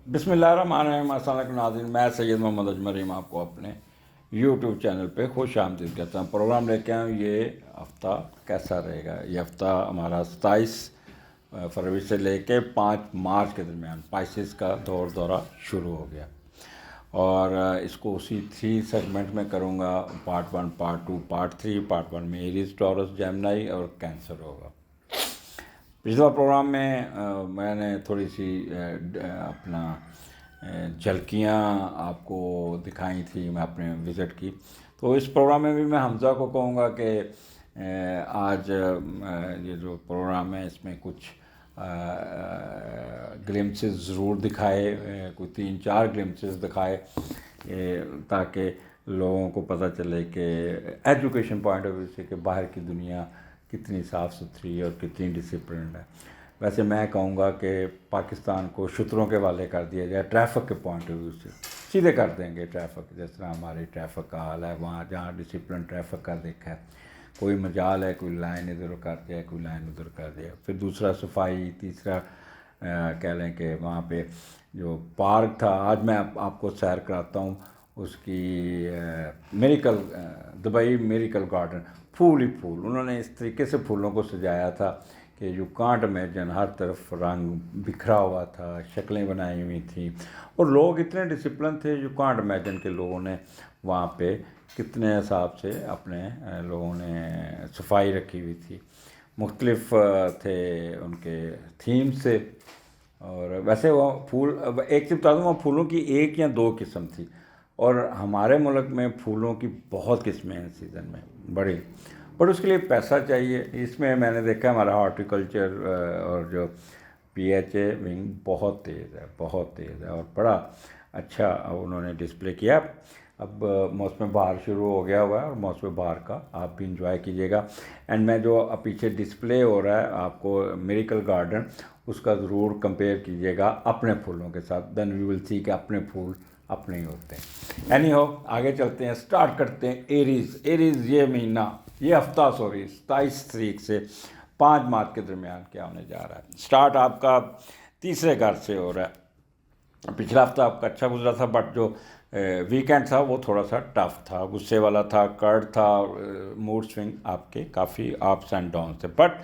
بسم اللہ الرحمن الرحیم۔ السلام علیکم ناظرین، میں سید محمد اجمریم آپ کو اپنے یوٹیوب چینل پہ خوش آمدید کہتا ہوں۔ پروگرام لے کے آؤں یہ ہفتہ کیسا رہے گا۔ یہ ہفتہ ہمارا 27 فروری سے لے کے 5 مارچ کے درمیان اسپائسز کا دورہ شروع ہو گیا، اور اس کو اسی 3 سیگمنٹ میں کروں گا۔ Part 1، part 2، part 3۔ پارٹ 1 میں ایریز، ٹورس، جیمنائی اور کینسر ہوگا۔ پچھلا پروگرام میں میں نے تھوڑی سی اپنا جھلکیاں آپ کو دکھائی تھی میں اپنے وزٹ کی، تو اس پروگرام میں بھی میں حمزہ کو کہوں گا کہ آج یہ جو پروگرام ہے اس میں کچھ گلمسز ضرور دکھائے، کوئی 3-4 گلمسز دکھائے، تاکہ لوگوں کو پتہ چلے کہ ایجوکیشن پوائنٹ آف ویو سے کہ باہر کی دنیا کتنی صاف ستھری اور کتنی ڈسپلنڈ ہے۔ ویسے میں کہوں گا کہ پاکستان کو شتروں کے حوالے کر دیا جائے ٹریفک کے پوائنٹ آف ویو سے، سیدھے کر دیں گے ٹریفک، جس طرح ہماری ٹریفک کا حال ہے وہاں جہاں ڈسپلن ٹریفک کا دیکھا ہے، کوئی مجال ہے کوئی لائن ادھر کر دیا، کوئی لائن ادھر کر دیا۔ پھر دوسرا صفائی، تیسرا کہہ لیں کہ وہاں پہ جو پارک تھا، آج میں آپ کو سیر کراتا ہوں اس کی میریکل دبئی میریکل گارڈن، پھول ہی پھول انہوں نے اس طریقے سے پھولوں کو سجایا تھا کہ یو کانٹ امیجن، ہر طرف رنگ بکھرا ہوا تھا، شکلیں بنائی ہوئی تھیں، اور لوگ اتنے ڈسپلن تھے، یو کانٹ امیجن کہ لوگوں نے وہاں پہ کتنے حساب سے اپنے لوگوں نے صفائی رکھی ہوئی تھی، مختلف تھے ان کے تھیم سے۔ اور ویسے وہ پھول، ایک چیز بتا دوں، وہ پھولوں کی 1 یا 2 قسم تھی، اور ہمارے ملک میں پھولوں کی بہت قسمیں ہیں سیزن میں بڑی، پر اس کے لیے پیسہ چاہیے۔ اس میں نے دیکھا ہمارا ہارٹیکلچر اور جو پی ایچ اے ونگ بہت تیز ہے، بہت تیز ہے، اور بڑا اچھا انہوں نے ڈسپلے کیا۔ اب موسم بہار شروع ہو گیا ہوا ہے، اور موسم بہار کا آپ بھی انجوائے کیجیے گا۔ اینڈ میں جو پیچھے ڈسپلے ہو رہا ہے آپ کو میریکل گارڈن، اس کا ضرور کمپیئر کیجیے گا اپنے پھولوں کے ساتھ، دین وی ول سی کہ اپنے پھول اپنے ہی ہوتے ہیں۔ اینی ہو، آگے چلتے ہیں، سٹارٹ کرتے ہیں۔ ایریز یہ مہینہ، یہ ہفتہ 27 تاریخ سے 5 مارچ کے درمیان کیا ہونے جا رہا ہے۔ سٹارٹ آپ کا تیسرے گھر سے ہو رہا ہے۔ پچھلا ہفتہ آپ کا اچھا گزرا تھا، بٹ جو ویکینڈ تھا وہ تھوڑا سا ٹف تھا، غصے والا تھا، کرڈ تھا، موڈ سوئنگ آپ کے کافی اپس اینڈ ڈاؤن تھے، بٹ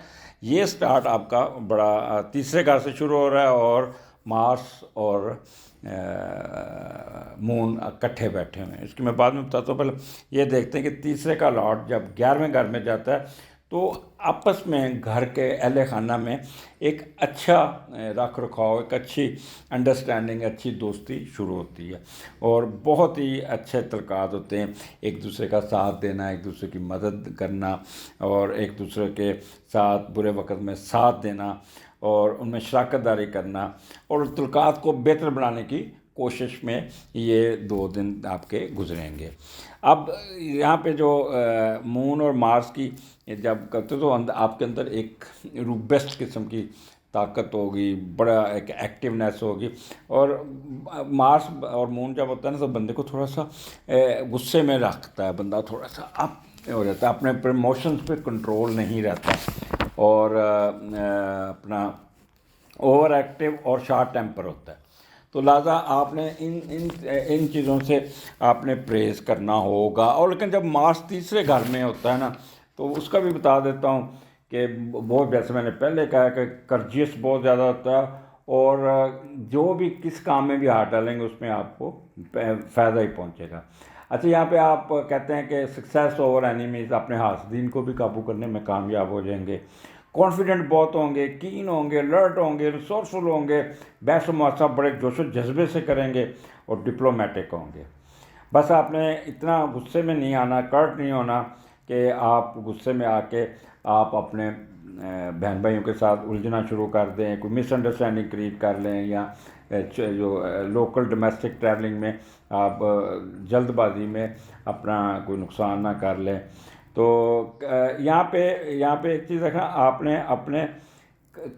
یہ سٹارٹ آپ کا بڑا تیسرے گھر سے شروع ہو رہا ہے، اور مارس اور مون اکٹھے بیٹھے ہوئے ہیں۔ اس کی میں بعد میں بتاتا ہوں، پہلے یہ دیکھتے ہیں کہ تیسرے کا لاٹ جب 11ویں گھر میں جاتا ہے تو آپس میں گھر کے اہل خانہ میں ایک اچھا رکھ رکھاؤ، ایک اچھی انڈرسٹینڈنگ، اچھی دوستی شروع ہوتی ہے، اور بہت ہی اچھے تعلقات ہوتے ہیں، ایک دوسرے کا ساتھ دینا، ایک دوسرے کی مدد کرنا، اور ایک دوسرے کے ساتھ برے وقت میں ساتھ دینا، اور ان میں شراکت داری کرنا، اور تعلقات کو بہتر بنانے کی کوشش میں یہ 2 دن آپ کے گزریں گے۔ اب یہاں پہ جو مون اور مارس کی جب کرتے تو آپ کے اندر ایک روبسٹ قسم کی طاقت ہوگی، بڑا ایک ایکٹیونیس ہوگی، اور مارس اور مون جب ہوتا ہے نا تو بندے کو تھوڑا سا غصے میں رکھتا ہے، بندہ تھوڑا سا اپ ہو جاتا ہے، اپنے ایموشنز پہ کنٹرول نہیں رہتا، اور اپنا اوور ایکٹیو اور شارٹ ٹیمپر ہوتا ہے۔ تو لہٰذا آپ نے ان چیزوں سے آپ نے پرہیز کرنا ہوگا۔ اور لیکن جب مارس تیسرے گھر میں ہوتا ہے نا تو اس کا بھی بتا دیتا ہوں کہ بہت، جیسے میں نے پہلے کہا کہ کرجیس بہت زیادہ ہوتا ہے، اور جو بھی کس کام میں بھی ہاتھ ڈالیں گے اس میں آپ کو فائدہ ہی پہنچے گا۔ اچھا، یہاں پہ آپ کہتے ہیں کہ سکسیس اوور اینیمیز، اپنے حاسدین کو بھی قابو کرنے میں کامیاب ہو جائیں گے، کانفیڈنٹ بہت ہوں گے، کین ہوں گے، الرٹ ہوں گے، ریسورسفل ہوں گے، بحث و محادثہ بڑے جوش و جذبے سے کریں گے، اور ڈپلومیٹک ہوں گے۔ بس آپ نے اتنا غصے میں نہیں آنا، کرٹ نہیں ہونا کہ آپ غصے میں آ کے آپ اپنے بہن بھائیوں کے ساتھ الجھنا شروع کر دیں، کوئی مس انڈرسٹینڈنگ کریٹ کر لیں، یا جو لوکل ڈومیسٹک ٹریولنگ میں آپ جلد بازی میں اپنا کوئی نقصان نہ کر لیں۔ تو یہاں پہ ایک چیز رکھنا، آپ نے اپنے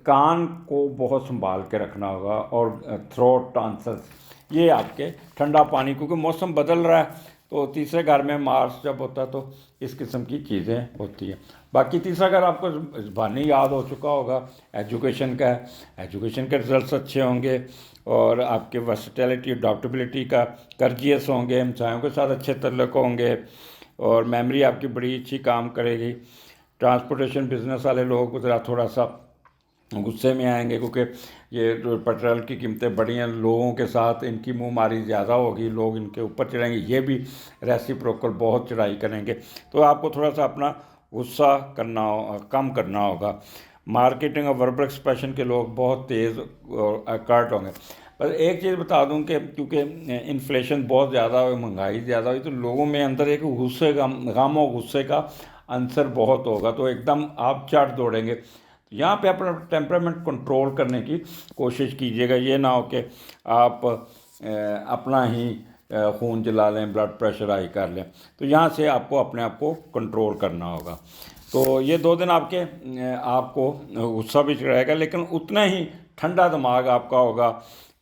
کان کو بہت سنبھال کے رکھنا ہوگا، اور تھروٹ ٹانسلس، یہ آپ کے ٹھنڈا پانی، کیونکہ موسم بدل رہا ہے تو تیسرے گھر میں مارس جب ہوتا ہے تو اس قسم کی چیزیں ہوتی ہیں. باقی تیسرا گھر آپ کو زبانی یاد ہو چکا ہوگا، ایجوکیشن کا ہے. ایجوکیشن کے رزلٹس اچھے ہوں گے اور آپ کے ورسٹیلٹی اڈاپٹیبلٹی کا کرجیس ہوں گے، ہمسایوں کے ساتھ اچھے تعلق ہوں گے اور میموری آپ کی بڑی اچھی کام کرے گی. ٹرانسپورٹیشن بزنس والے لوگ ذرا تھوڑا سا غصے میں آئیں گے کیونکہ یہ پیٹرول کی قیمتیں بڑی ہیں، لوگوں کے ساتھ ان کی منہ ماری زیادہ ہوگی، لوگ ان کے اوپر چڑھیں گے، یہ بھی ریسیپروکل بہت چڑھائی کریں گے. تو آپ کو تھوڑا سا اپنا غصہ کم کرنا ہوگا. مارکیٹنگ اور وربل ایکسپریشن کے لوگ بہت تیز اور اکرٹ ہوں گے. بس ایک چیز بتا دوں کہ کیونکہ انفلیشن بہت زیادہ ہوئی، مہنگائی زیادہ ہوئی، تو لوگوں میں اندر ایک غم و غصے کا عنصر بہت ہوگا، تو ایک دم آپ چڑھ دوڑیں گے. یہاں پہ اپنا ٹیمپرامنٹ کنٹرول کرنے کی کوشش کیجیے گا. یہ نہ ہو کہ آپ اپنا ہی خون جلا لیں، بلڈ پریشر ہائی کر لیں. تو یہاں سے آپ کو اپنے آپ کو کنٹرول کرنا ہوگا. تو یہ 2 دن آپ کو غصہ بھی رہے گا، لیکن اتنا ہی ٹھنڈا دماغ آپ کا ہوگا.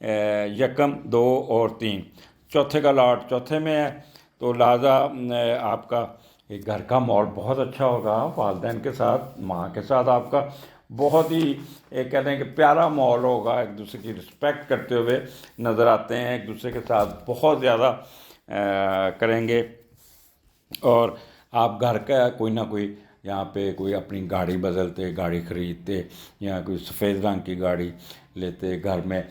1, 2 اور 3، چوتھے کا لاٹ چوتھے میں ہے، تو لہٰذا آپ کا گھر کا ماحول بہت اچھا ہوگا. والدین کے ساتھ، ماں کے ساتھ آپ کا بہت ہی کہتے ہیں کہ پیارا ماحول ہوگا. ایک دوسرے کی رسپیکٹ کرتے ہوئے نظر آتے ہیں، ایک دوسرے کے ساتھ بہت زیادہ کریں گے. اور آپ گھر کا کوئی نہ کوئی یہاں پہ کوئی اپنی گاڑی بدلتے، گاڑی خریدتے، یا کوئی سفید رنگ کی گاڑی لیتے، گھر میں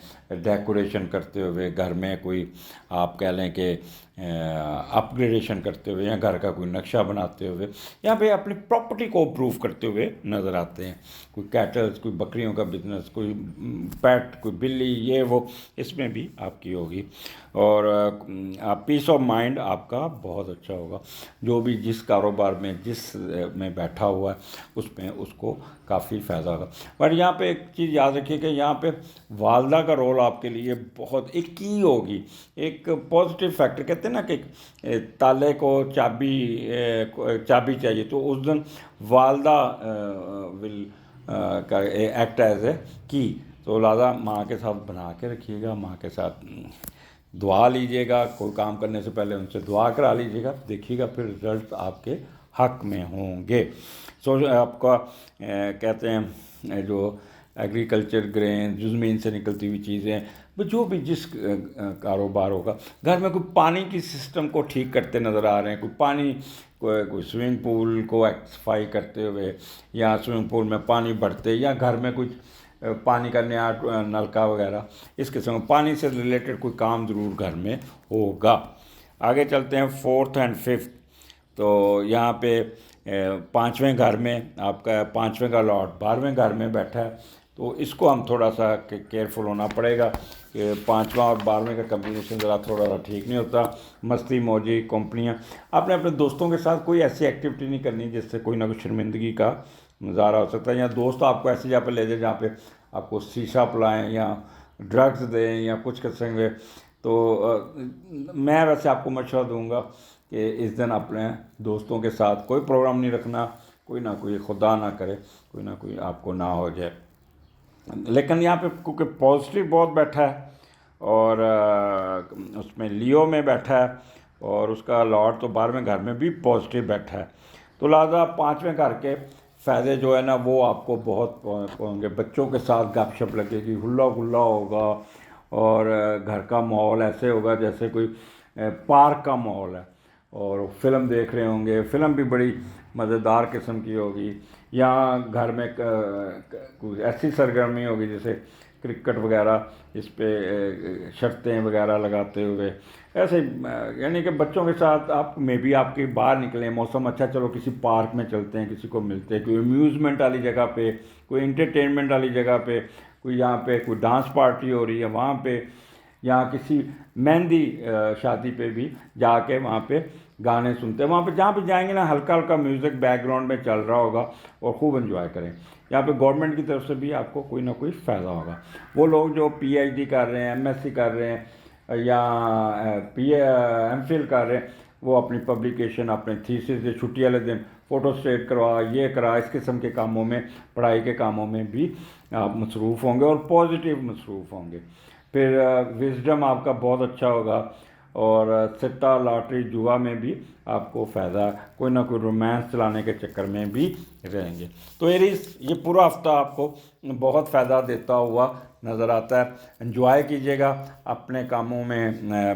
ڈیکوریشن کرتے ہوئے، گھر میں کوئی آپ کہہ لیں کہ اپ گریڈیشن کرتے ہوئے، یا گھر کا کوئی نقشہ بناتے ہوئے، یہاں پہ اپنی پراپرٹی کو امپروو کرتے ہوئے نظر آتے ہیں. کوئی کیٹلز، کوئی بکریوں کا بزنس، کوئی پیٹ، کوئی بلی، یہ وہ، اس میں بھی آپ کی ہوگی. اور پیس آف مائنڈ آپ کا بہت اچھا ہوگا. جو بھی جس کاروبار میں جس میں بیٹھا ہوا ہے اس میں اس کو کافی فائدہ ہوگا. پر یہاں پہ ایک چیز یاد رکھیے کہ یہاں پہ والدہ کا رول آپ کے لیے بہت ایک کی ہوگی، ایک پازیٹیو فیکٹر. کہتے ہیں نا کہ تالے کو چابی چاہیے، تو اس دن والدہ ول ایکٹ ایز اے کی. تو لہٰذا ماں کے ساتھ بنا کے رکھیے گا، ماں کے ساتھ دعا لیجیے گا. کوئی کام کرنے سے پہلے ان سے دعا کرا لیجیے گا، دیکھیے گا پھر رزلٹ آپ کے حق میں ہوں گے. آپ کا کہتے ہیں جو ایگریکلچر، گرین، جو زمین سے نکلتی ہوئی چیزیں، جو بھی جس کاروبار ہوگا، گھر میں کوئی پانی کی سسٹم کو ٹھیک کرتے نظر آ رہے ہیں، کوئی سوئمنگ پول کو ایکسفائی کرتے ہوئے، یا سوئمنگ پول میں پانی بھرتے، یا گھر میں کچھ پانی کا نیا نلکا وغیرہ، اس قسم پانی سے ریلیٹڈ کوئی کام ضرور گھر میں ہوگا. آگے چلتے ہیں 4th and 5th. تو یہاں پہ 5ویں گھر میں آپ کا 5ویں کا لاٹ 12ویں گھر میں بیٹھا ہے، تو اس کو ہم تھوڑا سا کیئرفل ہونا پڑے گا کہ 5واں اور 12ویں کا کمبینیشن ذرا تھوڑا سا ٹھیک نہیں ہوتا. مستی موجی کمپنیاں، آپ نے اپنے دوستوں کے ساتھ کوئی ایسی ایکٹیویٹی نہیں کرنی جس سے کوئی نہ کوئی شرمندگی کا مظاہرہ ہو سکتا ہے، یا دوست آپ کو ایسی جگہ پہ لے جائے جہاں پہ آپ کو شیشہ پلائیں یا ڈرگز دیں یا کچھ قسم کے. تو میں ویسے آپ کو مشورہ دوں گا کہ اس دن اپنے دوستوں کے ساتھ کوئی پروگرام نہیں رکھنا، کوئی نہ کوئی خدا نہ کرے کوئی نہ کوئی آپ کو نہ ہو جائے. لیکن یہاں پہ کیونکہ پازیٹیو بہت بیٹھا ہے اور اس میں لیو میں بیٹھا ہے، اور اس کا لاٹ تو 12ویں گھر میں بھی پازیٹیو بیٹھا ہے، تو لہٰذا 5ویں گھر کے فائدے جو ہے نا وہ آپ کو بہت ہوں گے. بچوں کے ساتھ گپ شپ لگے گی، ہلا گلا ہوگا، اور گھر کا ماحول ایسے ہوگا جیسے کوئی پارک کا ماحول ہے، اور فلم دیکھ رہے ہوں گے. فلم بھی بڑی مزیدار قسم کی ہوگی. یا گھر میں کوئی ایسی سرگرمی ہوگی جیسے کرکٹ وغیرہ، اس پہ شرطیں وغیرہ لگاتے ہوئے، ایسے یعنی کہ بچوں کے ساتھ آپ میں بھی آپ کے باہر نکلیں، موسم اچھا، چلو کسی پارک میں چلتے ہیں، کسی کو ملتے ہیں، کوئی امیوزمنٹ والی جگہ پہ، کوئی انٹرٹینمنٹ والی جگہ پہ، کوئی یہاں پہ کوئی ڈانس پارٹی ہو رہی ہے وہاں پہ، یا کسی مہندی شادی پہ بھی جا کے وہاں پہ گانے سنتے ہیں. وہاں پہ جہاں پہ جائیں گے نا ہلکا ہلکا میوزک بیک گراؤنڈ میں چل رہا ہوگا اور خوب انجوائے کریں. یہاں پہ گورنمنٹ کی طرف سے بھی آپ کو کوئی نہ کوئی فائدہ ہوگا. وہ لوگ جو پی ایچ ڈی کر رہے ہیں، ایم ایس سی کر رہے ہیں، یا ایم فل کر رہے ہیں، وہ اپنی پبلیکیشن، اپنے تھیسس سے چھٹی والے دن فوٹو اسٹیٹ کروا، یہ کرا، اس قسم کے کاموں میں، پڑھائی کے کاموں میں بھی آپ مصروف ہوں گے اور پازیٹیو مصروف ہوں گے. پھر وزڈم آپ کا بہت اچھا ہوگا، اور سٹا لاٹری جوا میں بھی آپ کو فائدہ، کوئی نہ کوئی رومانس چلانے کے چکر میں بھی رہیں گے۔ تو ایریز یہ پورا ہفتہ آپ کو بہت فائدہ دیتا ہوا نظر آتا ہے۔ انجوائے کیجیے گا، اپنے کاموں میں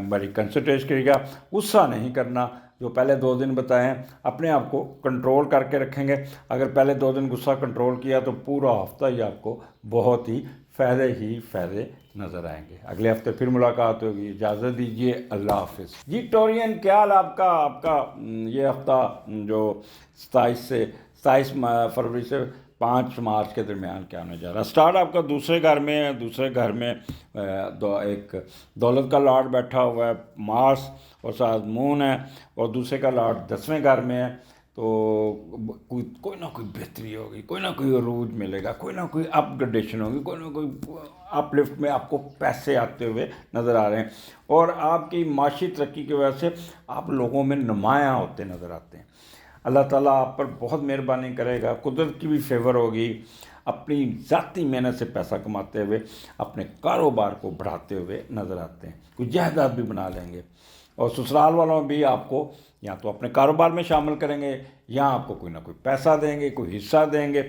بڑی کنسنٹریٹ کریے گا، غصہ نہیں کرنا۔ جو پہلے 2 دن بتائے ہیں اپنے آپ کو کنٹرول کر کے رکھیں گے، اگر پہلے 2 دن غصہ کنٹرول کیا تو پورا ہفتہ ہی آپ کو بہت ہی فائدے نظر آئیں گے۔ اگلے ہفتے پھر ملاقات ہوگی، اجازت دیجیے، اللہ حافظ جی۔ ٹورین کیا حال آپ کا یہ ہفتہ جو 27 فروری سے 5 مارچ کے درمیان کیا ہونے جا رہا ہے؟ سٹارٹ آپ کا دوسرے گھر میں ہے، دوسرے گھر میں ایک دولت کا لاٹ بیٹھا ہوا ہے، مارس اور ساتھ مون ہے، اور دوسرے کا لاٹ 10ویں گھر میں ہے۔ تو کوئی نہ کوئی بہتری ہوگی، کوئی نہ کوئی عروج ملے گا، کوئی نہ کوئی اپ گریڈیشن ہوگی، کوئی نہ کوئی اپ لفٹ میں آپ کو پیسے آتے ہوئے نظر آ رہے ہیں، اور آپ کی معاشی ترقی کی وجہ سے آپ لوگوں میں نمایاں ہوتے نظر آتے ہیں۔ اللہ تعالیٰ آپ پر بہت مہربانی کرے گا، قدرت کی بھی فیور ہوگی۔ اپنی ذاتی محنت سے پیسہ کماتے ہوئے اپنے کاروبار کو بڑھاتے ہوئے نظر آتے ہیں، کوئی جائیداد بھی بنا لیں گے، اور سسرال والوں بھی آپ کو یا تو اپنے کاروبار میں شامل کریں گے، یا آپ کو کوئی نہ کوئی پیسہ دیں گے، کوئی حصہ دیں گے،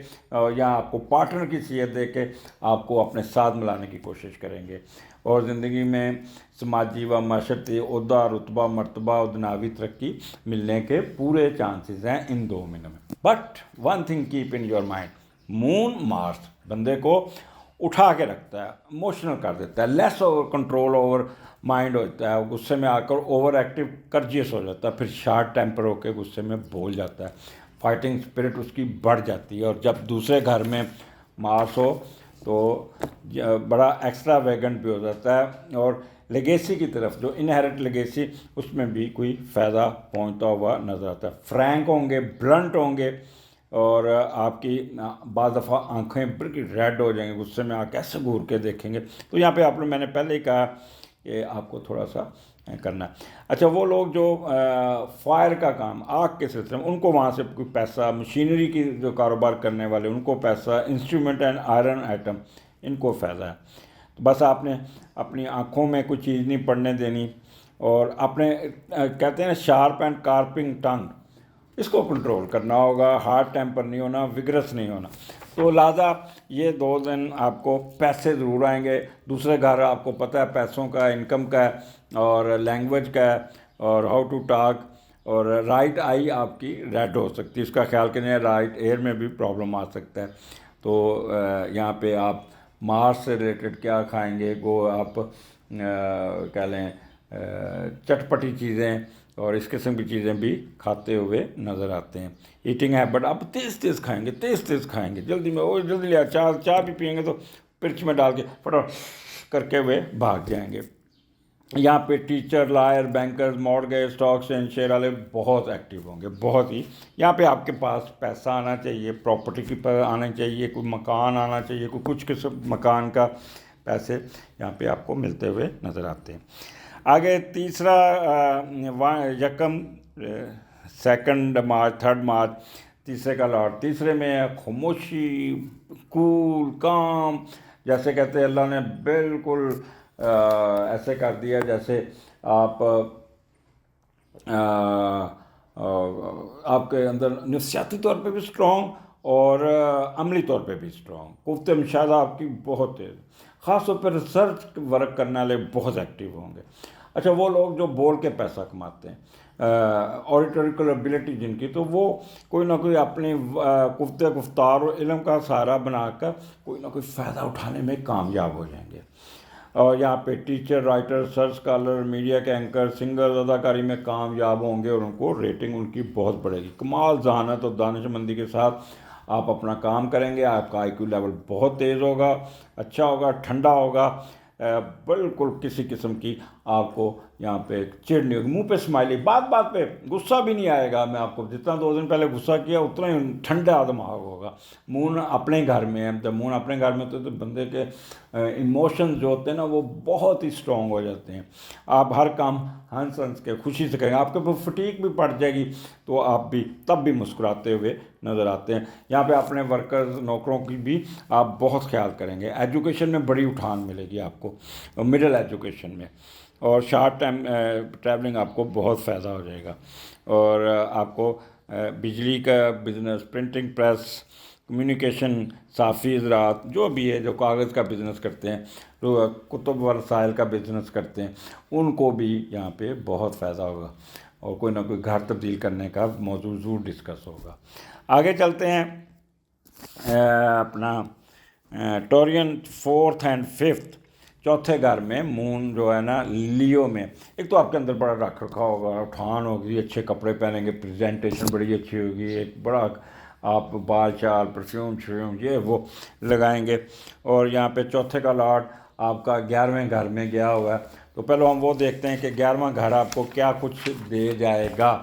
یا آپ کو پارٹنر کی صیت دے کے آپ کو اپنے ساتھ ملانے کی کوشش کریں گے، اور زندگی میں سماجی و معاشرتی عہدہ، رتبہ، مرتبہ اور دنیاوی ترقی ملنے کے پورے چانسز ہیں ان 2 مہینوں میں۔ But one thing keep in your mind, moon Mars بندے کو اٹھا کے رکھتا ہے، ایموشنل کر دیتا ہے، لیس اوور کنٹرول اوور مائنڈ ہوتا ہے، غصے میں آ کر اوور ایکٹیو کرجیس ہو جاتا ہے، پھر شارٹ ٹیمپر ہو کے غصے میں بھول جاتا ہے، فائٹنگ اسپرٹ اس کی بڑھ جاتی ہے، اور جب دوسرے گھر میں مارس ہو تو بڑا ایکسٹرا ویگنٹ بھی ہو جاتا ہے، اور لیگیسی کی طرف جو انہیرٹ لیگیسی اس میں بھی کوئی فائدہ پہنچتا ہوا نظر آتا ہے۔ فرینک ہوں گے، بلنٹ ہوں گے، اور آپ کی بعض دفعہ آنکھیں بالکل ریڈ ہو جائیں گی، غصے میں آپ کیسے گھور کے دیکھیں گے۔ تو یہاں پہ آپ نے، میں نے پہلے ہی کہا کہ آپ کو تھوڑا سا کرنا ہے۔ اچھا، وہ لوگ جو فائر کا کام، آگ کے سلسلے میں، ان کو وہاں سے کوئی پیسہ، مشینری کی جو کاروبار کرنے والے ان کو پیسہ، instrument and iron item in کو فائدہ ہے۔ تو بس آپ نے اپنی آنکھوں میں کوئی چیز نہیں پڑنے دینی، اور اپنے کہتے ہیں شارپ اینڈ کارپنگ ٹنگ، اس کو کنٹرول کرنا ہوگا، ہارڈ ٹیمپر نہیں ہونا، وگرس نہیں ہونا۔ تو لہٰذا یہ 2 دن آپ کو پیسے ضرور آئیں گے۔ دوسرے گھر آپ کو پتہ ہے پیسوں کا، انکم کا ہے، اور لینگویج کا ہے، اور ہاؤ ٹو ٹاک، اور رائٹ آئی آپ کی ریڈ ہو سکتی ہے، اس کا خیال کریں، رائٹ ایئر میں بھی پرابلم آ سکتا ہے۔ تو یہاں پہ آپ مارس سے ریلیٹڈ کیا کھائیں گے، گو آپ کہہ لیں چٹپٹی چیزیں اور اس قسم کی چیزیں بھی کھاتے ہوئے نظر آتے ہیں۔ ایٹنگ ہیبٹ آپ تیز کھائیں گے، تیز کھائیں گے، جلدی میں، وہ جلدی لے، چائے بھی پئیں گے تو پرچ میں ڈال کے فٹافٹ کر کے ہوئے بھاگ جائیں گے۔ یہاں پہ teacher, lawyer, bankers, mortgage, stocks and share والے بہت ایکٹیو ہوں گے، بہت ہی۔ یہاں پہ آپ کے پاس پیسہ آنا چاہیے، پراپرٹی کی پر آنا چاہیے، کوئی مکان آنا چاہیے، کوئی کچھ قسم مکان کا پیسے یہاں پہ آپ کو ملتے ہوئے نظر آتے ہیں۔ آگے تیسرا 2 مارچ 3 مارچ، تیسرے کا لاٹ، تیسرے میں خاموشی، کول، کام، جیسے کہتے ہیں اللہ نے بالکل ایسے کر دیا جیسے آپ کے اندر نفسیاتی طور پہ بھی اسٹرانگ، اور عملی طور پہ بھی اسٹرانگ، قوت مشاہدہ آپ کی بہت تیز، خاص طور پہ ریسرچ ورک کرنے والے بہت ایکٹیو ہوں گے۔ اچھا، وہ لوگ جو بول کے پیسہ کماتے ہیں، اوریٹوریکل ابیلٹی جن کی، تو وہ کوئی نہ کوئی اپنی قوت گفتار اور علم کا سہارا بنا کر کوئی نہ کوئی فائدہ اٹھانے میں کامیاب ہو جائیں گے۔ اور یہاں پہ teacher, writer, search scholar, media کے اینکر، سنگر اداکاری میں کامیاب ہوں گے، اور ان کو ریٹنگ ان کی بہت بڑھے گی۔ کمال ذہانت اور دانش مندی کے ساتھ آپ اپنا کام کریں گے، آپ کا IQ لیول بہت تیز ہوگا، اچھا ہوگا، ٹھنڈا ہوگا، بالکل کسی قسم کی آپ کو یہاں پہ چڑ نہیں ہوگی، منہ پہ اسمائلی، بات پہ غصہ بھی نہیں آئے گا۔ میں آپ کو جتنا 2 دن پہلے غصہ کیا اتنا ہی ٹھنڈا دماغ ہوگا۔ مون اپنے گھر میں ہے، جب مون اپنے گھر میں تو بندے کے ایموشنز جو ہوتے ہیں نا وہ بہت ہی اسٹرانگ ہو جاتے ہیں۔ آپ ہر کام ہنس کے خوشی سے کریں گے، آپ کے اوپر فٹیگ بھی پڑ جائے گی تو آپ بھی تب بھی مسکراتے ہوئے نظر آتے ہیں. یہاں پہ اپنے ورکرز نوکروں کی بھی آپ بہت خیال کریں گے. ایجوکیشن میں بڑی اٹھان ملے گی آپ کو, مڈل ایجوکیشن میں, اور شارٹ ٹائم ٹریولنگ آپ کو بہت فائدہ ہو جائے گا. اور آپ کو بجلی کا بزنس, پرنٹنگ پریس, کمیونیکیشن, صافی زراعت, جو بھی ہے, جو کاغذ کا بزنس کرتے ہیں, جو کتب و رسائل کا بزنس کرتے ہیں, ان کو بھی یہاں پہ بہت فائدہ ہوگا. اور کوئی نہ کوئی گھر تبدیل کرنے کا موضوع ضرور ڈسکس ہوگا. آگے چلتے ہیں. اپنا ٹورین 4th and 5th, چوتھے گھر میں مون جو ہے نا لیو میں, ایک تو آپ کے اندر بڑا رکھ رکھا ہوگا, اٹھان ہوگی, اچھے کپڑے پہنیں گے, پریزنٹیشن بڑی اچھی ہوگی, ایک بڑا آپ بال چال پرفیوم یہ وہ لگائیں گے. اور یہاں پہ چوتھے کا لاٹ آپ کا 11ویں گھر میں گیا ہوا ہے. تو پہلے ہم وہ دیکھتے ہیں کہ 11واں گھر آپ کو کیا کچھ دے جائے گا.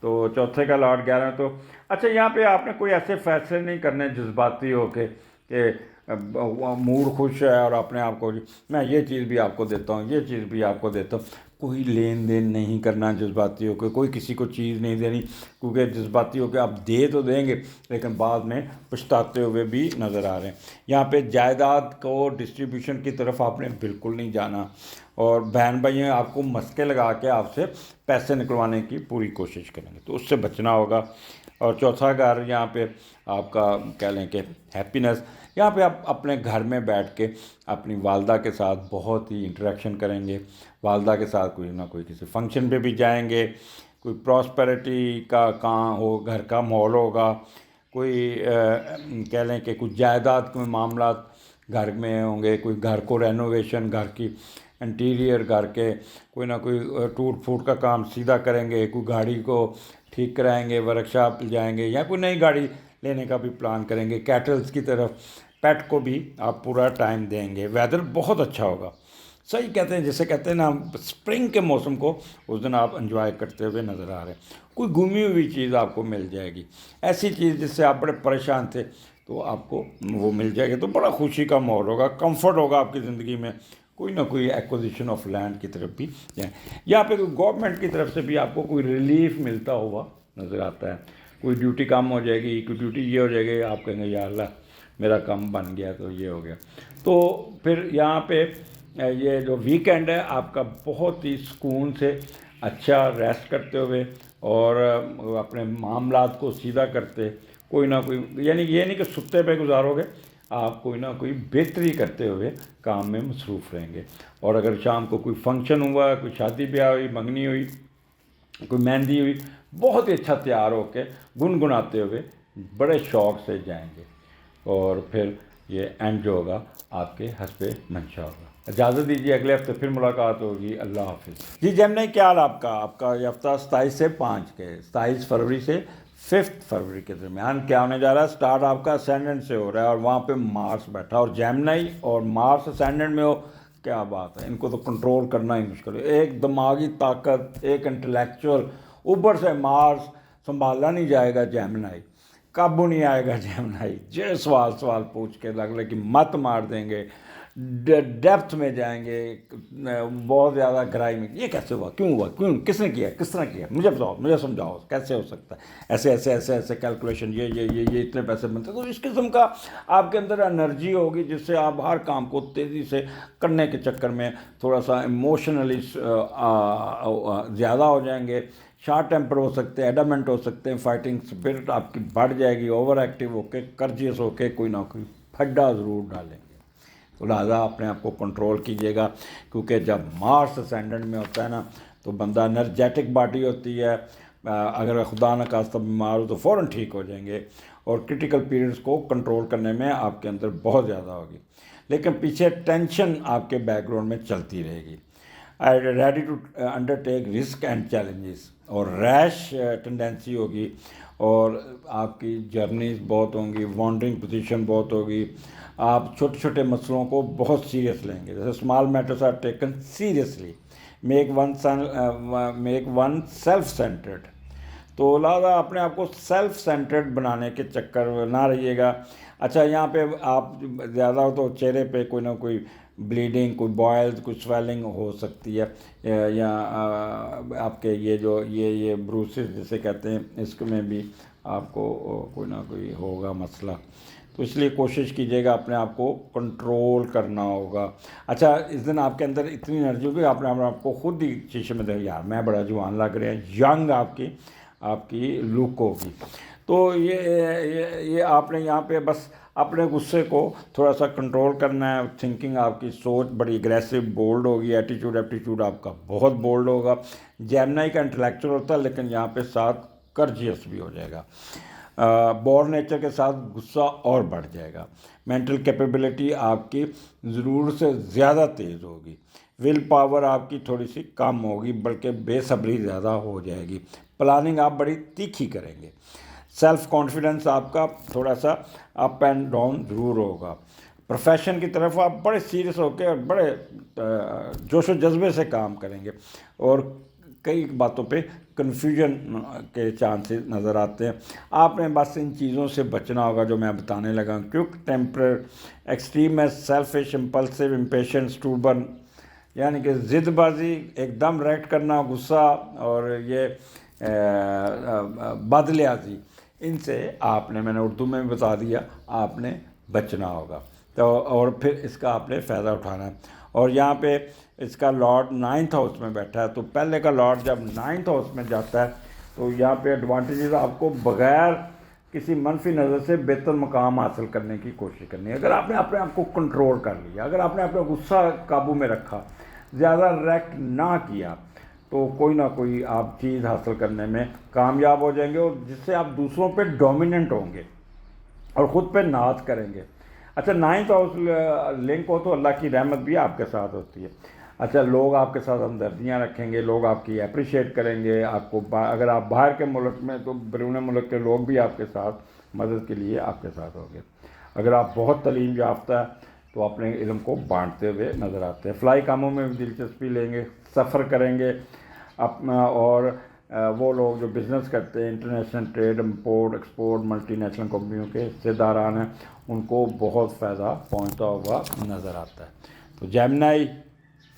تو چوتھے کا لاٹ 11. تو اچھا, یہاں پہ آپ نے کوئی ایسے فیصلے نہیں کرنے جذباتی ہو کے کہ موڈ خوش ہے اور اپنے آپ کو میں یہ چیز بھی آپ کو دیتا ہوں, یہ چیز بھی آپ کو دیتا ہوں. کوئی لین دین نہیں کرنا جذباتی ہو کے, کوئی کسی کو چیز نہیں دینی, کیونکہ جذباتی ہو کے آپ دے تو دیں گے لیکن بعد میں پچھتاتے ہوئے بھی نظر آ رہے ہیں. یہاں پہ جائیداد کو ڈسٹریبیوشن کی طرف آپ نے بالکل نہیں جانا, اور بہن بھائی آپ کو مسکے لگا کے آپ سے پیسے نکلوانے کی پوری کوشش کریں گے, تو اس سے بچنا ہوگا. اور چوتھا گھر یہاں پہ آپ کا کہہ لیں کہ ہیپینس, یہاں پہ آپ اپنے گھر میں بیٹھ کے اپنی والدہ کے ساتھ بہت ہی انٹریکشن کریں گے. والدہ کے ساتھ کوئی نہ کوئی کسی فنکشن پہ بھی جائیں گے, کوئی پراسپیرٹی کا کام ہو, گھر کا ماحول ہوگا, کوئی کہہ لیں کہ کچھ جائیداد کے معاملات گھر میں ہوں گے, کوئی گھر کو رینوویشن, گھر کی انٹیریئر, گھر کے کوئی نہ کوئی ٹوٹ پھوٹ کا کام سیدھا کریں گے, کوئی گاڑی کو ٹھیک کرائیں گے, ورک شاپ جائیں گے, یا کوئی نئی گاڑی لینے کا بھی پلان کریں گے. کیٹلز کی طرف, پیٹ کو بھی آپ پورا ٹائم دیں گے. ویدر بہت اچھا ہوگا, صحیح کہتے ہیں, جیسے کہتے ہیں نا اسپرنگ کے موسم کو اس دن آپ انجوائے کرتے ہوئے نظر آ رہے ہیں. کوئی گمی ہوئی چیز آپ کو مل جائے گی, ایسی چیز جس سے آپ بڑے پریشان تھے تو آپ کو وہ مل جائے گی. تو بڑا خوشی کا ماحول ہوگا, کمفرٹ ہوگا آپ کی زندگی میں. کوئی نہ کوئی ایکوزیشن آف لینڈ کی طرف بھی جائیں. یہاں پہ گورنمنٹ کی طرف سے بھی آپ کو کوئی ریلیف ملتا ہوا نظر آتا ہے. کوئی ڈیوٹی کم ہو جائے گی, کوئی ڈیوٹی یہ ہو جائے گی, آپ کہیں گے یا اللہ میرا کام بن گیا, تو یہ ہو گیا. تو پھر یہاں پہ یہ جو ویکینڈ ہے آپ کا بہت ہی سکون سے اچھا ریسٹ کرتے ہوئے اور اپنے معاملات کو سیدھا کرتے, کوئی نہ کوئی, یعنی یہ نہیں کہ ستے پہ گزارو گے, آپ کوئی نہ کوئی بہتری کرتے ہوئے کام میں مصروف رہیں گے. اور اگر شام کو کوئی فنکشن ہوا, کوئی شادی بیاہ ہوئی, منگنی ہوئی, کوئی مہندی ہوئی, بہت ہی اچھا تیار ہو کے گنگناتے ہوئے بڑے شوق سے جائیں گے. اور پھر یہ اینڈ جو ہوگا آپ کے حسب منشا ہوگا. اجازت دیجیے, اگلے ہفتے پھر ملاقات ہوگی. اللہ حافظ. جی جیمنائی, کیا حال آپ کا؟ آپ کا یہ ہفتہ 27 سے 5 کے 27 فروری سے 5 فروری کے درمیان کیا ہونے جا رہا ہے؟ سٹارٹ آپ کا اسینڈنٹ سے ہو رہا ہے, اور وہاں پہ مارس بیٹھا, اور جیمنائی اور مارس اسینڈنٹ میں ہو, کیا بات ہے. ان کو تو کنٹرول کرنا ہی مشکل ہے. ایک دماغی طاقت, ایک انٹلیکچوئل, اوپر سے مارس, سنبھالا نہیں جائے گا جیمنائی, قابو نہیں آئے گا جیمنائی. جو سوال پوچھ کے لگ لے کہ مت مار دیں گے, ڈیپتھ میں جائیں گے, بہت زیادہ گہرائی میں. یہ کیسے ہوا, کیوں ہوا, کیوں, کس نے کیا, کس طرح کیا, مجھے بتاؤ, مجھے سمجھاؤ کیسے ہو سکتا ہے, ایسے ایسے ایسے ایسے کیلکولیشن, یہ اتنے پیسے بنتے. تو اس قسم کا آپ کے اندر انرجی ہوگی جس سے آپ ہر کام کو تیزی سے کرنے کے چکر میں تھوڑا سا ایموشنلی زیادہ ہو جائیں گے, شارٹ ٹیمپر ہو سکتے ہیں, ایڈامنٹ ہو سکتے ہیں, فائٹنگ اسپرٹ آپ کی بڑھ جائے گی, اوور ایکٹیو ہو کے, کرجیس ہو کے کوئی نہ کوئی پھڈا ضرور ڈالیں گے. تو لہٰذا اپنے آپ کو کنٹرول کیجیے گا, کیونکہ جب مارس اسینڈنٹ میں ہوتا ہے نا تو بندہ انرجیٹک باڈی ہوتی ہے. اگر خدا نخواستہ بیمار ہو تو فوراً ٹھیک ہو جائیں گے, اور کرٹیکل پیریڈز کو کنٹرول کرنے میں آپ کے اندر بہت زیادہ ہوگی. لیکن پیچھے ٹینشن آپ کے بیک گراؤنڈ میں چلتی رہے گی. Ready to undertake risk and challenges, اور ریش ٹینڈنسی ہوگی, اور آپ کی جرنیز بہت ہوں گی, وانڈرنگ پوزیشن بہت ہوگی. آپ چھوٹے چھوٹے مسئلوں کو بہت سیریس لیں گے, جیسے small matters are taken seriously, make one self centred. تو لہٰذا اپنے آپ کو سیلف سینٹرڈ بنانے کے چکر میں نہ رہیے گا. اچھا, یہاں پہ آپ زیادہ ہو تو چہرے پہ کوئی نہ کوئی بلیڈنگ, کوئی بوائلز, کوئی سویلنگ ہو سکتی ہے, یا آپ کے یہ جو یہ بروسز جسے کہتے ہیں, اس میں بھی آپ کو کوئی نہ کوئی ہوگا مسئلہ، تو اس لیے کوشش کیجیے گا اپنے آپ کو کنٹرول کرنا ہوگا۔ اچھا، اس دن آپ کے اندر اتنی انرجی ہوگی، آپ نے آپ کو خود ہی شیشے میں دیکھا یار میں بڑا جوان لگ رہا ہے، ینگ آپ کی لک ہوگی۔ تو یہ آپ نے یہاں پہ بس اپنے غصے کو تھوڑا سا کنٹرول کرنا ہے۔ تھنکنگ آپ کی سوچ بڑی اگریسو بولڈ ہوگی، ایپٹیچیوڈ آپ کا بہت بولڈ ہوگا۔ جیمنائی کا انٹلیکچوئل ہوتا ہے لیکن یہاں پہ ساتھ کرجیس بھی ہو جائے گا۔ بور نیچر کے ساتھ غصہ اور بڑھ جائے گا۔ مینٹل کیپیبلٹی آپ کی ضرورت سے زیادہ تیز ہوگی۔ ول پاور آپ کی تھوڑی سی کم ہوگی، بلکہ بے صبری زیادہ ہو جائے گی۔ پلاننگ آپ بڑی تیکھی کریں گے۔ سیلف کانفیڈنس آپ کا تھوڑا سا اپ اینڈ ڈاؤن ضرور ہوگا۔ پروفیشن کی طرف آپ بڑے سیریس ہو کے بڑے جوش و جذبے سے کام کریں گے، اور کئی باتوں پہ کنفیوژن کے چانسز نظر آتے ہیں۔ آپ نے بس ان چیزوں سے بچنا ہوگا جو میں بتانے لگا ہوں۔ Quick temper, extreme selfish, impulsive, impatient, stubborn, یعنی کہ ضد بازی، ایک دم ریئیکٹ کرنا، غصہ، اور یہ بدلیازی، ان سے آپ نے، میں نے اردو میں بتا دیا، آپ نے بچنا ہوگا۔ تو اور پھر اس کا آپ نے فائدہ اٹھانا ہے۔ اور یہاں پہ اس کا لارڈ 9th ہاؤس میں بیٹھا ہے، تو پہلے کا لارڈ جب 9th ہاؤس میں جاتا ہے تو یہاں پہ ایڈوانٹیجز آپ کو بغیر کسی منفی نظر سے بہتر مقام حاصل کرنے کی کوشش کرنی ہے۔ اگر آپ نے اپنے آپ کو کنٹرول کر لیا، اگر آپ نے اپنا غصہ قابو میں رکھا، زیادہ ریئیکٹ نہ کیا، تو کوئی نہ کوئی آپ چیز حاصل کرنے میں کامیاب ہو جائیں گے، اور جس سے آپ دوسروں پہ ڈومیننٹ ہوں گے اور خود پہ ناز کریں گے۔ اچھا، 9th ہاؤس لنک ہو تو اللہ کی رحمت بھی آپ کے ساتھ ہوتی ہے۔ اچھا، لوگ آپ کے ساتھ ہمدردیاں رکھیں گے، لوگ آپ کی اپریشیٹ کریں گے آپ کو۔ اگر آپ باہر کے ملک میں، تو بیرون ملک کے لوگ بھی آپ کے ساتھ مدد کے لیے آپ کے ساتھ ہوں گے۔ اگر آپ بہت تعلیم یافتہ ہیں تو اپنے علم کو بانٹتے ہوئے نظر آتے ہیں۔ فلائی کاموں میں بھی دلچسپی لیں گے، سفر کریں گے اپنا، اور وہ لوگ جو بزنس کرتے ہیں، international trade, import export, multinational کمپنیوں کے حصے داران ہیں، ان کو بہت فائدہ پہنچتا ہوا نظر آتا ہے۔ تو جیمنائی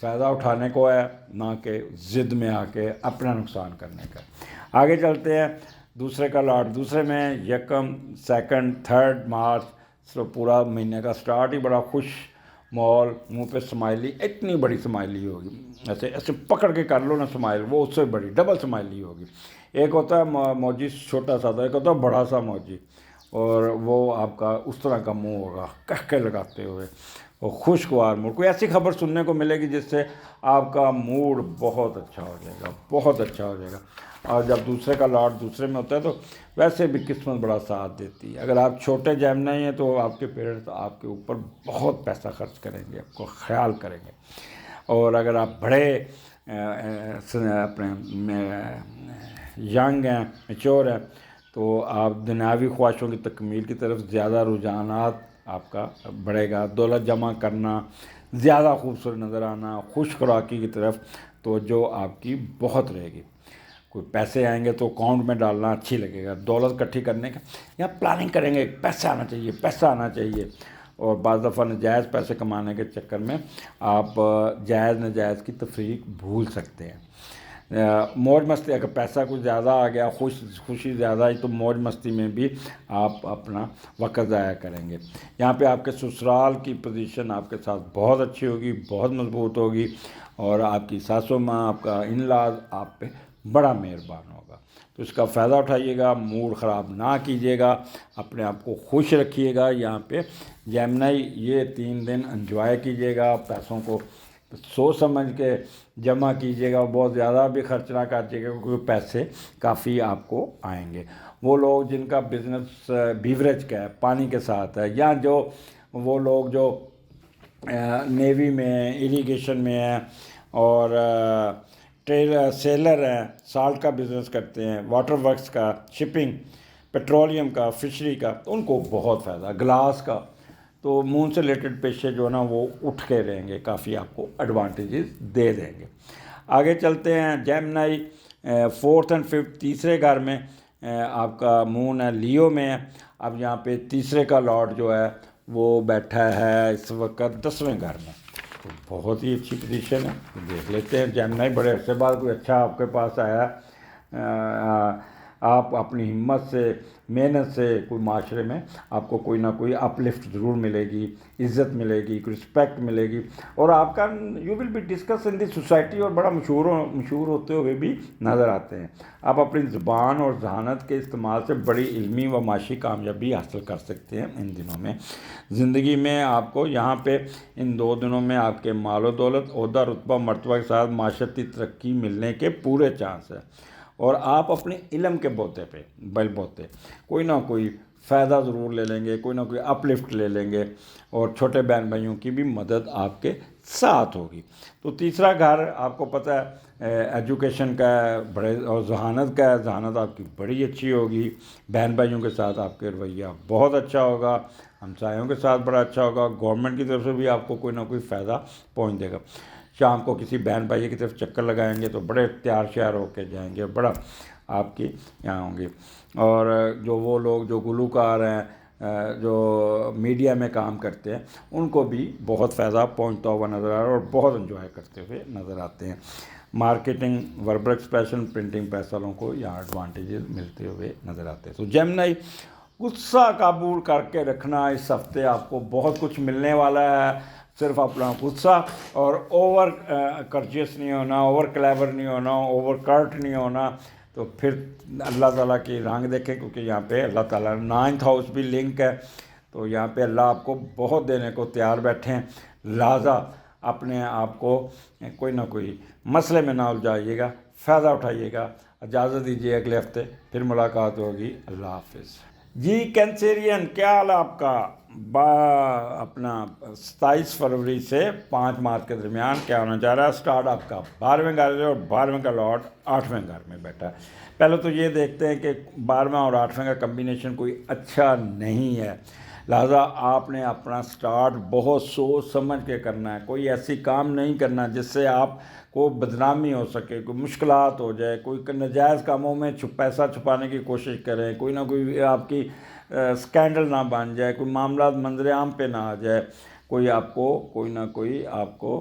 فائدہ اٹھانے کو ہے، نہ کہ ضد میں آ کے اپنا نقصان کرنے کا۔ آگے چلتے ہیں۔ دوسرے کا لارڈ دوسرے میں، 1، 2، 3 مارچ، پورا مہینے کا سٹارٹ ہی بڑا خوش ماحول، منہ پہ سمائلی، اتنی بڑی سمائلی ہوگی، ایسے پکڑ کے کر لو نا سمائل، وہ اس سے بڑی ڈبل سمائلی ہوگی۔ ایک ہوتا ہے موجی چھوٹا سا تھا، ایک ہوتا ہے بڑا سا موجی، اور وہ آپ کا اس طرح کا منہ ہوگا، کہکے لگاتے ہوئے، اور خوشگوار موڈ۔ کوئی ایسی خبر سننے کو ملے گی جس سے آپ کا موڈ بہت اچھا ہو جائے گا، بہت اچھا ہو جائے گا۔ اور جب دوسرے کا لارڈ دوسرے میں ہوتا ہے تو ویسے بھی قسمت بڑا ساتھ دیتی ہے۔ اگر آپ چھوٹے جیمنائی ہیں تو آپ کے پیرنٹس آپ کے اوپر بہت پیسہ خرچ کریں گے، آپ کو خیال کریں گے۔ اور اگر آپ بڑے اپنے ینگ ہیں، میچور ہیں، تو آپ دنیاوی خواہشوں کی تکمیل کی طرف زیادہ رجحانات آپ کا بڑھے گا۔ دولت جمع کرنا، زیادہ خوبصورت نظر آنا، خوش خوراکی کی طرف توجہ آپ کی بہت رہے گی۔ کوئی پیسے آئیں گے تو اکاؤنٹ میں ڈالنا اچھی لگے گا۔ دولت اکٹھی کرنے کا یا پلاننگ کریں گے، پیسہ آنا چاہیے، پیسہ آنا چاہیے، اور بعض دفعہ ناجائز پیسے کمانے کے چکر میں آپ جائز ناجائز کی تفریق بھول سکتے ہیں۔ موج مستی، اگر پیسہ کچھ زیادہ آ گیا، خوشی زیادہ آئی، تو موج مستی میں بھی آپ اپنا وقت ضائع کریں گے۔ یہاں پہ آپ کے سسرال کی پوزیشن آپ کے ساتھ بہت اچھی ہوگی، بہت مضبوط ہوگی، اور آپ کی ساسو ماں، آپ کا ان لاز آپ پہ بڑا مہربان ہوگا۔ تو اس کا فائدہ اٹھائیے گا، موڈ خراب نہ کیجیے گا، اپنے آپ کو خوش رکھیے گا۔ یہاں پہ جیمنائی یہ 3 دن انجوائے کیجیے گا، پیسوں کو سوچ سمجھ کے جمع کیجیے گا، بہت زیادہ بھی خرچ نہ کیجیے گا، کیونکہ پیسے کافی آپ کو آئیں گے۔ وہ لوگ جن کا بزنس بیوریج کا ہے، پانی کے ساتھ ہے، یا وہ لوگ جو نیوی میں ہیں، اریگیشن میں ہیں، اور سیلر ہیں، سالٹ کا بزنس کرتے ہیں، واٹر ورکس کا، شپنگ، پیٹرولیم کا، فشری کا، تو ان کو بہت فائدہ، گلاس کا، تو مون سے ریلیٹڈ پیشے جو ہے نا وہ اٹھ کے رہیں گے، کافی آپ کو ایڈوانٹیجز دے دیں گے۔ آگے چلتے ہیں۔ جیمنائی 4th اور 5th تیسرے گھر میں، آپ کا مون ہے لیو میں ہے۔ اب یہاں پہ تیسرے کا لارڈ جو ہے وہ بیٹھا ہے اس وقت 10ویں گھر میں، تو بہت ہی اچھی پوزیشن ہے۔ دیکھ لیتے ہیں، جیمنائی بڑے عرصے بعد کوئی اچھا آپ کے پاس آیا آپ اپنی ہمت سے محنت سے کوئی معاشرے میں آپ کو کوئی نہ کوئی اپ لفٹ ضرور ملے گی، عزت ملے گی، کوئی رسپیکٹ ملے گی، اور آپ کا you will be discuss in the society, اور بڑا مشہور ہوتے ہوئے بھی نظر آتے ہیں۔ آپ اپنی زبان اور ذہانت کے استعمال سے بڑی علمی و معاشی کامیابی حاصل کر سکتے ہیں ان دنوں میں۔ زندگی میں آپ کو یہاں پہ ان 2 دنوں میں آپ کے مال و دولت، عہدہ، رتبہ، مرتبہ کے ساتھ معاشرتی ترقی ملنے کے پورے چانس ہیں، اور آپ اپنے علم کے بوتے پہ بل بوتے کوئی نہ کوئی فائدہ ضرور لے لیں گے، کوئی نہ کوئی اپ لفٹ لے لیں گے، اور چھوٹے بہن بھائیوں کی بھی مدد آپ کے ساتھ ہوگی۔ تو تیسرا گھر آپ کو پتہ ہے ایجوکیشن کا ہے، بڑے اور ذہانت کا ہے، ذہانت آپ کی بڑی اچھی ہوگی، بہن بھائیوں کے ساتھ آپ کے رویہ بہت اچھا ہوگا، ہمسایوں کے ساتھ بڑا اچھا ہوگا، گورنمنٹ کی طرف سے بھی آپ کو کوئی نہ کوئی فائدہ پہنچ دے گا۔ شام کو کسی بہن بھائی کی طرف چکر لگائیں گے تو بڑے تیار شیار ہو کے جائیں گے، بڑا آپ کی یہاں ہوں گے۔ اور جو وہ لوگ جو گلوکار ہیں، جو میڈیا میں کام کرتے ہیں، ان کو بھی بہت فائدہ پہنچتا ہوا نظر آ رہا ہے، اور بہت انجوائے کرتے ہوئے نظر آتے ہیں۔ مارکیٹنگ، وربل ایکسپریشن، پرنٹنگ پیس والوں کو یہاں ایڈوانٹیجز ملتے ہوئے نظر آتے ہیں۔ تو جیمنائی، غصہ قابو کر کے رکھنا، اس ہفتے آپ کو بہت کچھ ملنے والا ہے۔ صرف اپنا غصہ اور اوور کرچیس نہیں ہونا، اوور کلیور نہیں ہونا، اوور کرٹ نہیں ہونا، تو پھر اللہ تعالیٰ کی رنگ دیکھیں، کیونکہ یہاں پہ اللہ تعالیٰ 9th ہاؤس بھی لنک ہے، تو یہاں پہ اللہ آپ کو بہت دینے کو تیار بیٹھے ہیں، لہٰذا اپنے آپ کو کوئی نہ کوئی مسئلے میں نہ الجھائیے گا، فائدہ اٹھائیے گا۔ اجازت دیجیے، اگلے ہفتے پھر ملاقات ہوگی۔ اللہ حافظ۔ جی کینسیرین، کیا حال ہے آپ کا؟ اپنا 27 فروری سے 5 مارچ کے درمیان کیا ہونا چاہ رہا ہے؟ سٹارٹ آپ کا 12ویں گھر ہے، اور 12ویں کا لارڈ 8ویں گھر میں بیٹھا ہے۔ پہلے تو یہ دیکھتے ہیں کہ 12واں اور 8ویں کا کمبینیشن کوئی اچھا نہیں ہے، لہٰذا آپ نے اپنا سٹارٹ بہت سوچ سمجھ کے کرنا ہے۔ کوئی ایسی کام نہیں کرنا جس سے آپ کو بدنامی ہو سکے، کوئی مشکلات ہو جائے، کوئی ناجائز کاموں میں پیسہ چھپانے کی کوشش کریں، کوئی نہ کوئی آپ کی سکینڈل نہ بن جائے، کوئی معاملات منظر عام پہ نہ آ جائے، کوئی نہ کوئی آپ کو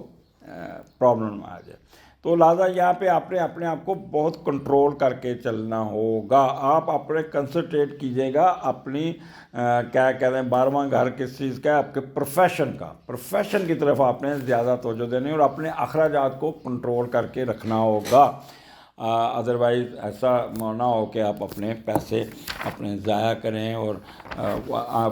پرابلم آ جائے۔ تو لہٰذا یہاں پہ آپ نے اپنے آپ کو بہت کنٹرول کر کے چلنا ہوگا۔ آپ اپنے کنسنٹریٹ کیجیے گا اپنی کیا کہتے ہیں 12واں گھر کس چیز کا ہے؟ آپ کے پروفیشن کی طرف آپ نے زیادہ توجہ دینی، اور اپنے اخراجات کو کنٹرول کر کے رکھنا ہوگا۔ ادروائز ایسا نہ ہو کہ آپ اپنے پیسے اپنے ضائع کریں اور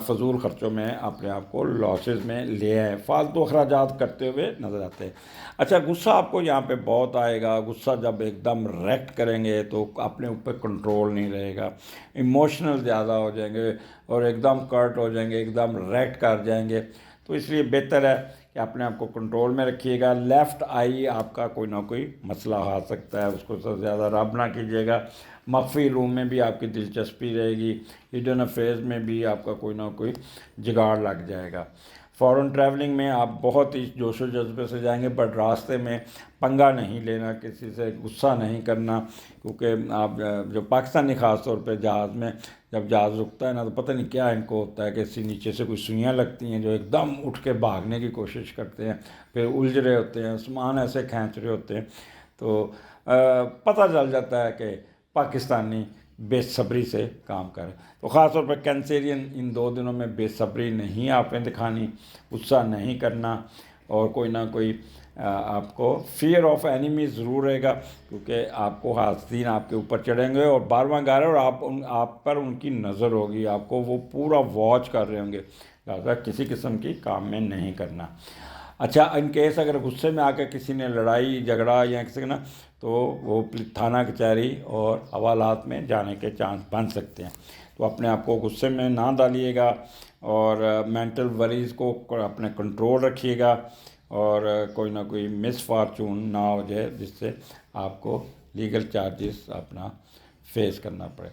فضول خرچوں میں اپنے آپ کو لاسز میں لے آئیں، فالتو اخراجات کرتے ہوئے نظر آتے ہیں۔ اچھا، غصہ آپ کو یہاں پہ بہت آئے گا۔ غصہ جب ایک دم ریکٹ کریں گے تو اپنے اوپر کنٹرول نہیں رہے گا، ایموشنل زیادہ ہو جائیں گے، اور ایک دم کرٹ ہو جائیں گے، ایک دم ریکٹ کر جائیں گے۔ تو اس لیے بہتر ہے کہ اپنے آپ کو کنٹرول میں رکھیے گا۔ لیفٹ آئی آپ کا کوئی نہ کوئی مسئلہ آ سکتا ہے، اس کو زیادہ رب نہ کیجیے گا۔ مخفی روم میں بھی آپ کی دلچسپی رہے گی، ہڈن افیئرز میں بھی آپ کا کوئی نہ کوئی جگاڑ لگ جائے گا۔ فورن ٹریولنگ میں آپ بہت ہی جوش و جذبے سے جائیں گے، بٹ راستے میں پنگا نہیں لینا، کسی سے غصہ نہیں کرنا، کیونکہ آپ جو پاکستانی خاص طور پہ جہاز میں جب جہاز رکتا ہے نا، تو پتہ نہیں کیا ان کو ہوتا ہے کہ نیچے سے کوئی سوئیاں لگتی ہیں، جو ایک دم اٹھ کے بھاگنے کی کوشش کرتے ہیں، پھر الجھ رہے ہوتے ہیں، سامان ایسے کھینچ رہے ہوتے ہیں، تو پتہ چل جاتا ہے کہ پاکستانی بے صبری سے کام کرے۔ تو خاص طور پہ کینسیرین، ان 2 دنوں میں بے صبری نہیں آپ نے دکھانی، غصہ نہیں کرنا، اور کوئی نہ کوئی آپ کو فیئر آف اینیمی ضرور رہے گا، کیونکہ آپ کو حاسدین آپ کے اوپر چڑھیں گے، اور 12واں گھر ہے، اور آپ پر ان کی نظر ہوگی، آپ کو وہ پورا واچ کر رہے ہوں گے، لہٰذا کسی قسم کی کام میں نہیں کرنا۔ اچھا، ان کیس اگر غصے میں آ کے کسی نے لڑائی جھگڑا یا کسی کا نا، تو وہ تھانہ کچہری اور حوالات میں جانے کے چانس بن سکتے ہیں۔ تو اپنے آپ کو غصے میں نہ ڈالیے گا، اور مینٹل وریز کو اپنے کنٹرول رکھیے گا، اور کوئی نہ کوئی مس فارچون نہ ہو جائے جس سے آپ کو لیگل چارجز اپنا فیس کرنا پڑے۔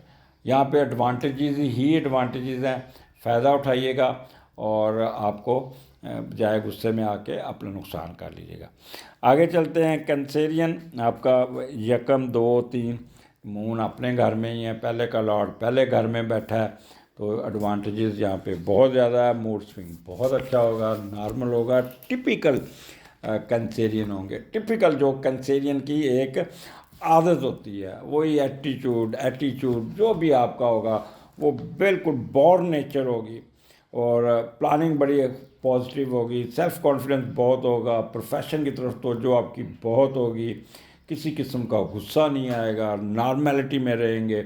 یہاں پہ ایڈوانٹیجز ہی ایڈوانٹیجز ہیں، فائدہ اٹھائیے گا، اور آپ کو بجائے غصے میں آ کے اپنا نقصان کر لیجیے گا۔ آگے چلتے ہیں۔ کینسیرین، آپ کا 1، 2، 3 مون اپنے گھر میں ہی ہے، پہلے کا لارڈ پہلے گھر میں بیٹھا ہے، تو ایڈوانٹیجز یہاں پہ بہت زیادہ ہے۔ موڈ سوئنگ بہت اچھا ہوگا، نارمل ہوگا، ٹپیکل کینسیرین ہوں گے۔ ٹپیکل جو کینسیرین کی ایک عادت ہوتی ہے، وہی ایٹیچیوڈ جو بھی آپ کا ہوگا وہ بالکل بورن نیچر ہوگی، اور پلاننگ بڑی پازیٹیو ہوگی، سیلف کانفیڈنس بہت ہوگا، پروفیشن کی طرف توجہ آپ کی بہت ہوگی، کسی قسم کا غصہ نہیں آئے گا، نارملٹی میں رہیں گے،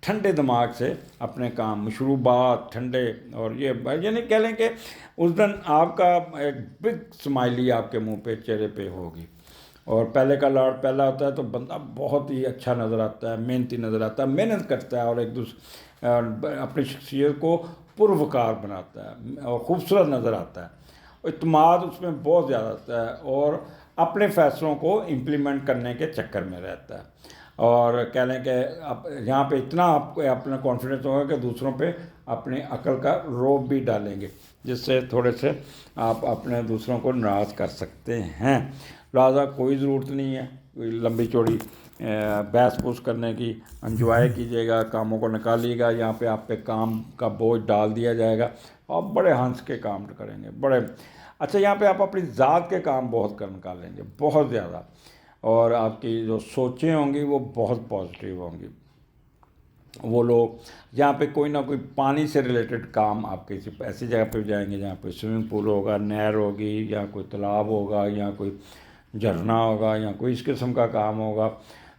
ٹھنڈے دماغ سے اپنے کام، مشروبات ٹھنڈے، اور یہ یعنی کہہ لیں کہ اس دن آپ کا ایک بگ سمائلی آپ کے منہ پہ چہرے پہ ہوگی۔ اور پہلے کا لاٹ پہلا ہوتا ہے تو بندہ بہت ہی اچھا نظر آتا ہے، محنتی نظر آتا ہے، محنت کرتا ہے، اور ایک دوسرے اپنی شخصیت کو پروقار بناتا ہے اور خوبصورت نظر آتا ہے، اعتماد اس میں بہت زیادہ آتا ہے، اور اپنے فیصلوں کو امپلیمنٹ کرنے کے چکر میں رہتا ہے، اور کہہ لیں کہ یہاں پہ اتنا آپ کو اپنا کانفیڈنس ہوگا کہ دوسروں پہ اپنی عقل کا روب بھی ڈالیں گے، جس سے تھوڑے سے آپ اپنے دوسروں کو ناراض کر سکتے ہیں۔ لہٰذا کوئی ضرورت نہیں ہے کوئی لمبی چوڑی بحث پوس کرنے کی، انجوائے کیجیے گا، کاموں کو نکالیے گا، یہاں پہ آپ پہ کام کا بوجھ ڈال دیا جائے گا، آپ بڑے ہنس کے کام کریں گے، بڑے اچھا، یہاں پہ آپ اپنی ذات کے کام بہت کر نکالیں گے، بہت زیادہ، اور آپ کی جو سوچیں ہوں گی وہ بہت پازیٹیو ہوں گی۔ وہ لوگ جہاں پہ کوئی نہ کوئی پانی سے ریلیٹڈ کام، آپ کسی ایسی جگہ پہ جائیں گے جہاں پہ سوئمنگ پول ہوگا، نہر ہوگی، یا کوئی تالاب ہوگا، یا کوئی جھرنا ہوگا، یا کوئی اس قسم کا کام ہوگا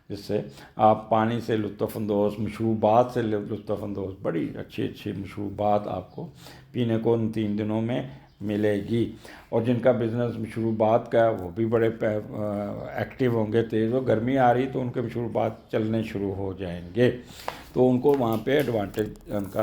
جس سے آپ پانی سے لطف اندوز، مشروبات سے لطف اندوز، بڑی اچھی اچھی مشروبات آپ کو پینے کو ان 3 دنوں میں ملے گی۔ اور جن کا بزنس مشروبات کا ہے وہ بھی بڑے ایکٹیو ہوں گے، تیز ہو، گرمی آ رہی تو ان کے مشروبات چلنے شروع ہو جائیں گے، تو ان کو وہاں پہ ایڈوانٹیج ان کا۔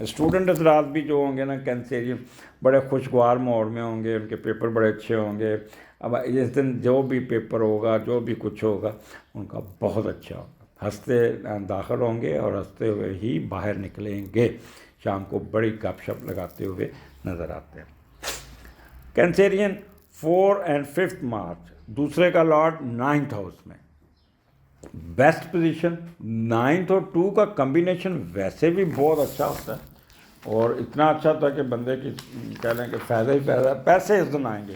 اسٹوڈنٹ حضرات بھی جو ہوں گے نا کینسیرین، بڑے خوشگوار موڈ میں ہوں گے، ان کے پیپر بڑے اچھے ہوں گے، اب اس دن جو بھی پیپر ہوگا، جو بھی کچھ ہوگا ان کا بہت اچھا ہوگا، ہنستے داخل ہوں گے اور ہنستے ہوئے ہی باہر نکلیں گے، شام کو بڑی گپ شپ لگاتے ہوئے نظر آتے ہیں۔ کینسیرین 4 اور 5 مارچ، دوسرے کا لاٹ 9th ہاؤس میں، بیسٹ پوزیشن 9 اور 2 کا کمبینیشن ویسے بھی بہت اچھا ہوتا ہے، اور اتنا اچھا ہوتا ہے کہ بندے کی کہہ لیں کہ فائدہ ہی فائدہ، پیسے اس دن آئیں گے۔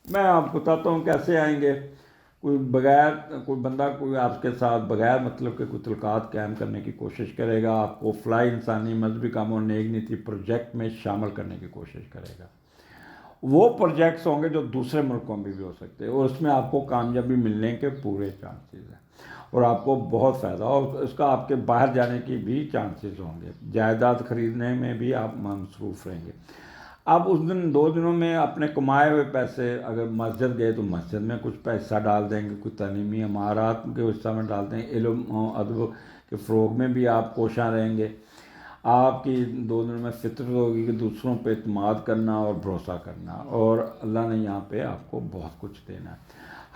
میں آپ کو بتاتا ہوں کیسے آئیں گے۔ کوئی بندہ کوئی آپ کے ساتھ بغیر مطلب کہ کوئی تعلقات قائم کرنے کی کوشش کرے گا، آپ کو فلاحی انسانی مذہبی کاموں اور نیک نیتی پروجیکٹ میں شامل کرنے کی کوشش کرے گا۔ وہ پروجیکٹس ہوں گے جو دوسرے ملکوں میں بھی ہو سکتے ہیں، اور اس میں آپ کو کامیابی ملنے کے پورے چانسز ہیں، اور آپ کو بہت فائدہ، اور اس کا آپ کے باہر جانے کی بھی چانسز ہوں گے، جائیداد خریدنے میں بھی آپ مصروف رہیں گے۔ آپ اس دن 2 دنوں میں اپنے کمائے ہوئے پیسے، اگر مسجد گئے تو مسجد میں کچھ پیسہ ڈال دیں گے، کچھ تعلیمی امارات کے حصہ میں ڈال دیں گے، علم و ادب کے فروغ میں بھی آپ کوشاں رہیں گے۔ آپ کی 2 دنوں میں فطرت ہوگی کہ دوسروں پہ اعتماد کرنا اور بھروسہ کرنا، اور اللہ نے یہاں پہ آپ کو بہت کچھ دینا ہے،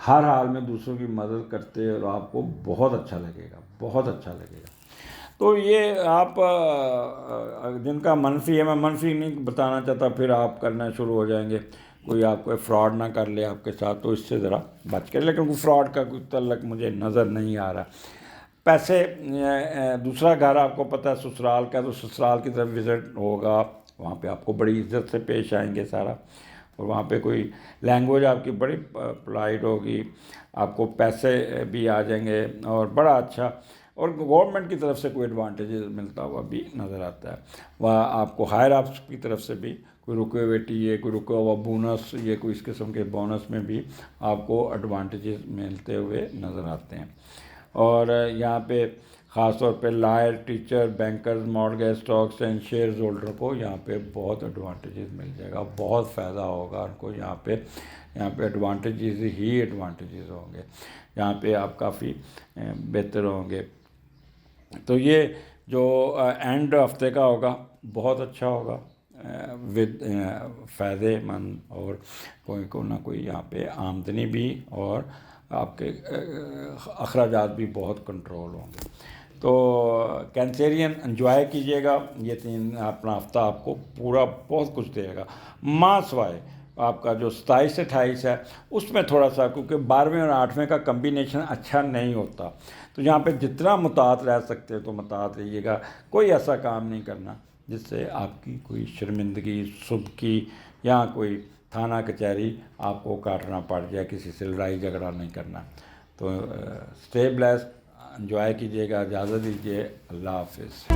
ہر حال میں دوسروں کی مدد کرتے، اور آپ کو بہت اچھا لگے گا، بہت اچھا لگے گا۔ تو یہ آپ جن کا منفی ہے، میں منفی نہیں بتانا چاہتا، پھر آپ کرنا شروع ہو جائیں گے، کوئی آپ کو فراڈ نہ کر لے آپ کے ساتھ، تو اس سے ذرا بچ کر، لیکن کوئی فراڈ کا کوئی تعلق مجھے نظر نہیں آ رہا۔ پیسے، دوسرا گھر آپ کو پتہ ہے سسرال کا، تو سسرال کی طرف وزٹ ہوگا، وہاں پہ آپ کو بڑی عزت سے پیش آئیں گے سارا، اور وہاں پہ کوئی لینگویج آپ کی بڑی پولائٹ ہوگی، آپ کو پیسے بھی آ جائیں گے، اور بڑا اچھا، اور گورنمنٹ کی طرف سے کوئی ایڈوانٹیجز ملتا ہوا بھی نظر آتا ہے، وہاں آپ کو ہائر اپس کی طرف سے بھی کوئی رکے ہوئے ٹی اے، کوئی رکا ہوا بونس، یہ کوئی اس قسم کے بونس میں بھی آپ کو ایڈوانٹیجز ملتے ہوئے نظر آتے ہیں۔ اور یہاں پہ خاص طور پہ lawyer, teacher, bankers, mortgage, stocks and shares holder کو یہاں پہ بہت ایڈوانٹیجز مل جائے گا، بہت فائدہ ہوگا ان کو، یہاں پہ ایڈوانٹیجز ہی ایڈوانٹیجز ہوں گے، یہاں پہ آپ کافی بہتر ہوں گے۔ تو یہ جو اینڈ ہفتے کا ہوگا بہت اچھا ہوگا، ود فائدے مند، اور کوئی نہ کوئی یہاں پہ آمدنی بھی، اور آپ کے اخراجات بھی بہت کنٹرول ہوں گے۔ تو کینسیرین انجوائے کیجیے گا، یہ 3 اپنا ہفتہ آپ کو پورا بہت کچھ دے گا، ماں سوائے آپ کا جو 27-28 ہے اس میں تھوڑا سا، کیونکہ 12ویں اور 8ویں کا کمبینیشن اچھا نہیں ہوتا، تو یہاں پہ جتنا مطاعت رہ سکتے تو مطاعت رہیے گا، کوئی ایسا کام نہیں کرنا جس سے آپ کی کوئی شرمندگی، صبح کی، یا کوئی تھانہ کچہری آپ کو کاٹنا پڑ جائے، کسی سے لڑائی جھگڑا نہیں کرنا۔ تو اسٹے بلیسڈ، انجوائے کیجیے گا، اجازت دیجیے، اللہ حافظ۔